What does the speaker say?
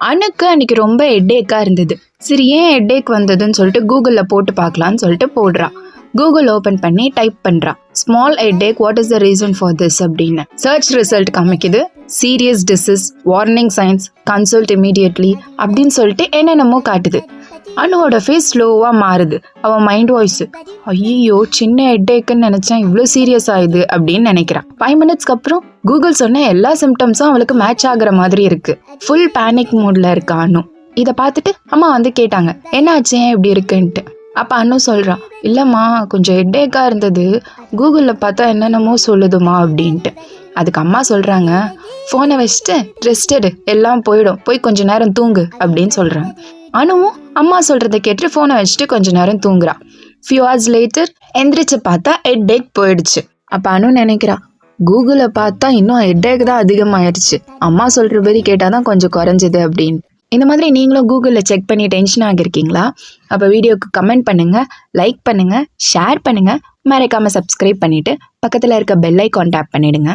அனுக்கு அன்னைக்கு ரொம்ப ஹெட்டேக்காக இருந்தது. சரி ஏன் ஹெட்டேக் வந்ததுன்னு சொல்லிட்டு கூகுளில் போட்டு பார்க்கலான்னு சொல்லிட்டு போடுறா. கூகுள் ஓப்பன் பண்ணி டைப் பண்ணுறா, small headache, what is the reason for this அப்படின்னு. சர்ச் ரிசல்ட் காமிக்குது, serious disease, warning signs, consult immediately அப்படின்னு சொல்லிட்டு என்னென்னமோ காட்டுது. அனுவோட ஃபேஸ் ஸ்லோவாக மாறுது. அவன் மைண்ட் வாய்ஸ், ஐயோ சின்ன ஹெட்டேக்குன்னு நினச்சேன், இவ்வளோ சீரியஸ் ஆகுது அப்படின்னு நினைக்கிறான். 5 மினிட்ஸ்க்கு அப்புறம் கூகுள் சொன்ன எல்லா சிம்டம்ஸும் அவளுக்கு மேட்ச் ஆகுற மாதிரி இருக்கு. ஃபுல் பேனிக் மூட்ல இருக்கா அனு. இதை பார்த்துட்டு அம்மா வந்து கேட்டாங்க, என்ன ஆச்சு, ஏன் இப்படி இருக்குன்ட்டு. அப்போ அனு சொல்கிறான், இல்லைம்மா கொஞ்சம் ஹெட்டேக்காக இருந்தது, கூகுளில் பார்த்தா என்னென்னமோ சொல்லுதுமா அப்படின்ட்டு. அதுக்கு அம்மா சொல்கிறாங்க, ஃபோனை வச்சுட்டு ரெஸ்ட் எடு, எல்லாம் போயிடும், போய் கொஞ்ச நேரம் தூங்கு அப்படின்னு சொல்கிறாங்க. அனுவும் அம்மா சொல்கிறத கேட்டு ஃபோனை வச்சுட்டு கொஞ்ச நேரம் தூங்குறா. ஃபியூ ஹவர்ஸ் லேட்டர் எந்திரிச்சு பார்த்தா ஹெட்டேக் போயிடுச்சு. அப்போ அனு நினைக்கிறா, கூகுளை பார்த்தா இன்னும் ஹெட்டேக் தான் அதிகமாகிடுச்சு, அம்மா சொல்கிறபடி கேட்டால் தான் கொஞ்சம் குறைஞ்சிது அப்படின்னு. இந்த மாதிரி நீங்களும் கூகுளில் செக் பண்ணி டென்ஷன் ஆகிருக்கீங்களா? அப்போ வீடியோக்கு கமெண்ட் பண்ணுங்கள், லைக் பண்ணுங்கள், ஷேர் பண்ணுங்கள், மறக்காமல் சப்ஸ்கிரைப் பண்ணிவிட்டு பக்கத்தில் இருக்க பெல் ஐகான் டேப் பண்ணிவிடுங்க.